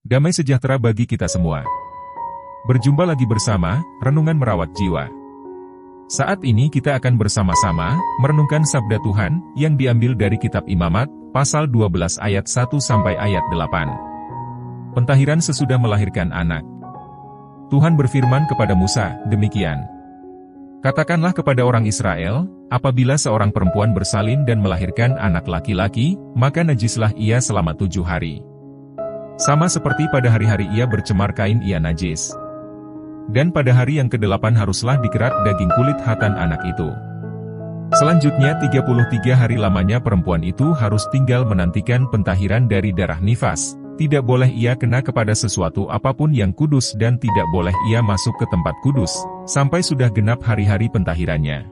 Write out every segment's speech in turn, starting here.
Damai sejahtera bagi kita semua. Berjumpa lagi bersama Renungan Merawat Jiwa. Saat ini kita akan bersama-sama merenungkan sabda Tuhan yang diambil dari kitab Imamat, pasal 12 ayat 1 sampai ayat 8. Pentahiran sesudah melahirkan anak. Tuhan berfirman kepada Musa, demikian. Katakanlah kepada orang Israel, apabila seorang perempuan bersalin dan melahirkan anak laki-laki, maka najislah ia selama 7 hari. Sama seperti pada hari-hari ia bercemar kain ia najis. Dan pada hari yang ke-8 haruslah dikerat daging kulit hatan anak itu. Selanjutnya 33 hari lamanya perempuan itu harus tinggal menantikan pentahiran dari darah nifas. Tidak boleh ia kena kepada sesuatu apapun yang kudus dan tidak boleh ia masuk ke tempat kudus, sampai sudah genap hari-hari pentahirannya.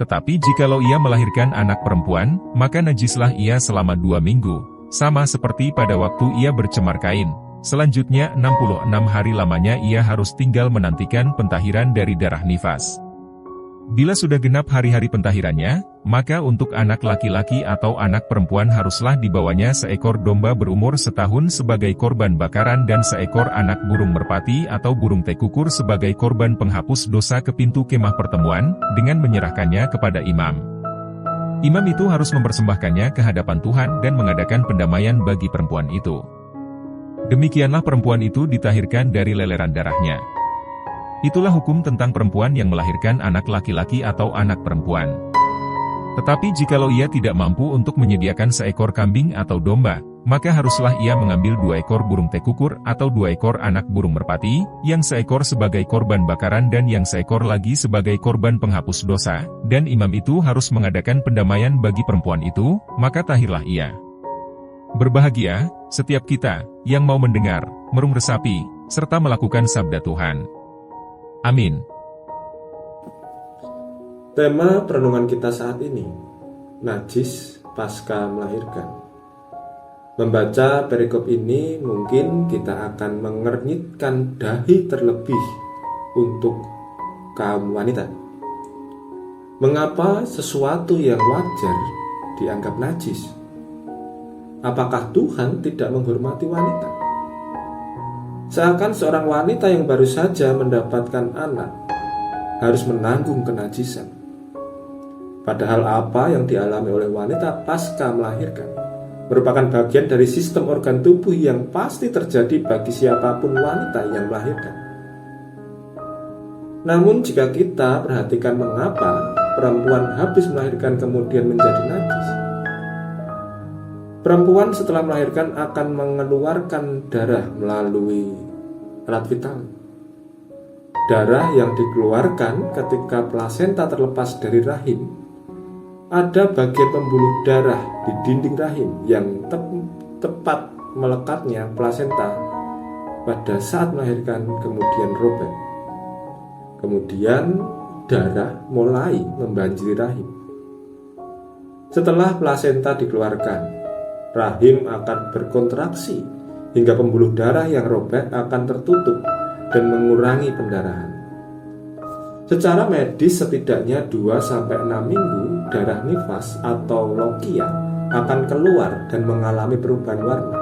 Tetapi jikalau ia melahirkan anak perempuan, maka najislah ia selama 2 minggu, sama seperti pada waktu ia bercemar kain. Selanjutnya 66 hari lamanya ia harus tinggal menantikan pentahiran dari darah nifas. Bila sudah genap hari-hari pentahirannya, maka untuk anak laki-laki atau anak perempuan haruslah dibawanya seekor domba berumur setahun sebagai korban bakaran dan seekor anak burung merpati atau burung tekukur sebagai korban penghapus dosa ke pintu kemah pertemuan, dengan menyerahkannya kepada imam. Imam itu harus mempersembahkannya ke hadapan Tuhan dan mengadakan pendamaian bagi perempuan itu. Demikianlah perempuan itu ditahirkan dari leleran darahnya. Itulah hukum tentang perempuan yang melahirkan anak laki-laki atau anak perempuan. Tetapi jikalau ia tidak mampu untuk menyediakan seekor kambing atau domba, maka haruslah ia mengambil 2 ekor burung tekukur atau 2 ekor anak burung merpati, yang seekor sebagai korban bakaran dan yang seekor lagi sebagai korban penghapus dosa, dan imam itu harus mengadakan pendamaian bagi perempuan itu, maka tahirlah ia. Berbahagia, setiap kita, yang mau mendengar, merung-resapi, serta melakukan sabda Tuhan. Amin. Tema perenungan kita saat ini, najis pasca melahirkan. Membaca perikop ini mungkin kita akan mengernyitkan dahi terlebih untuk kaum wanita. Mengapa sesuatu yang wajar dianggap najis? Apakah Tuhan tidak menghormati wanita? Seakan seorang wanita yang baru saja mendapatkan anak harus menanggung kenajisan. Padahal apa yang dialami oleh wanita pasca melahirkan merupakan bagian dari sistem organ tubuh yang pasti terjadi bagi siapapun wanita yang melahirkan. Namun jika kita perhatikan mengapa perempuan habis melahirkan kemudian menjadi najis. Perempuan setelah melahirkan akan mengeluarkan darah melalui alat vital. Darah yang dikeluarkan ketika plasenta terlepas dari rahim. Ada bagian pembuluh darah di dinding rahim yang tepat melekatnya plasenta pada saat melahirkan kemudian robek. Kemudian darah mulai membanjiri rahim. Setelah plasenta dikeluarkan, rahim akan berkontraksi hingga pembuluh darah yang robek akan tertutup dan mengurangi pendarahan. Secara medis setidaknya 2-6 minggu darah nifas atau lokia akan keluar dan mengalami perubahan warna.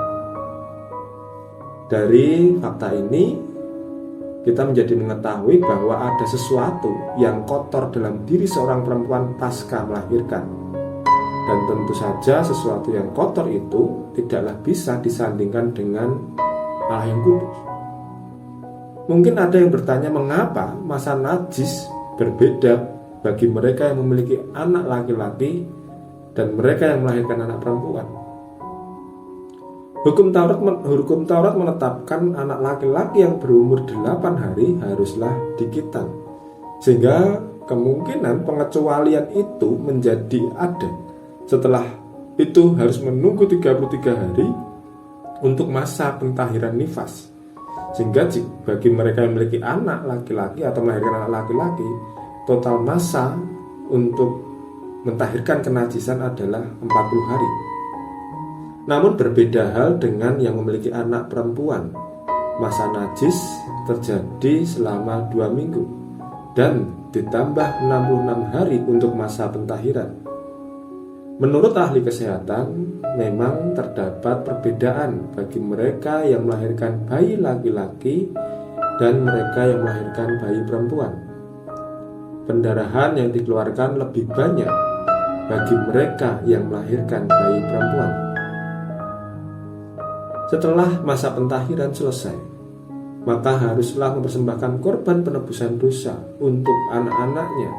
Dari fakta ini, kita menjadi mengetahui bahwa ada sesuatu yang kotor dalam diri seorang perempuan pasca melahirkan. Dan tentu saja sesuatu yang kotor itu tidaklah bisa disandingkan dengan Allah yang kudus. Mungkin ada yang bertanya mengapa masa najis berbeda bagi mereka yang memiliki anak laki-laki dan mereka yang melahirkan anak perempuan. Hukum Taurat menetapkan anak laki-laki yang berumur 8 hari haruslah dikitan. Sehingga kemungkinan pengecualian itu menjadi ada. Setelah itu harus menunggu 33 hari untuk masa pentahiran nifas. Sehingga bagi mereka yang memiliki anak laki-laki atau melahirkan anak laki-laki, total masa untuk mentahirkan kenajisan adalah 40 hari. Namun berbeda hal dengan yang memiliki anak perempuan. Masa najis terjadi selama 2 minggu dan ditambah 66 hari untuk masa pentahiran. Menurut ahli kesehatan, memang terdapat perbedaan bagi mereka yang melahirkan bayi laki-laki dan mereka yang melahirkan bayi perempuan. Pendarahan yang dikeluarkan lebih banyak bagi mereka yang melahirkan bayi perempuan. Setelah masa pentahiran selesai, maka haruslah mempersembahkan korban penebusan dosa untuk anak-anaknya,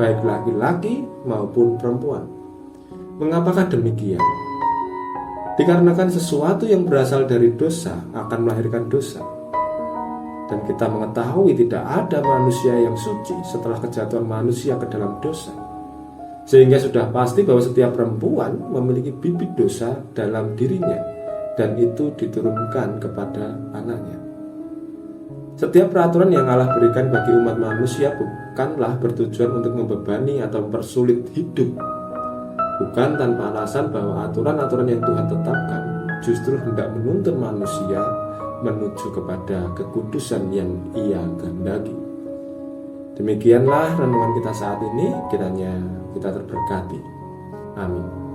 baik laki-laki maupun perempuan. Mengapakah demikian? Dikarenakan sesuatu yang berasal dari dosa akan melahirkan dosa. Dan kita mengetahui tidak ada manusia yang suci setelah kejatuhan manusia ke dalam dosa. Sehingga sudah pasti bahwa setiap perempuan memiliki bibit dosa dalam dirinya, dan itu diturunkan kepada anaknya. Setiap peraturan yang Allah berikan bagi umat manusia bukanlah bertujuan untuk membebani atau mempersulit hidup. Bukan tanpa alasan bahwa aturan-aturan yang Tuhan tetapkan justru hendak menuntun manusia menuju kepada kekudusan yang Ia kehendaki. Demikianlah renungan kita saat ini, kiranya kita terberkati. Amin.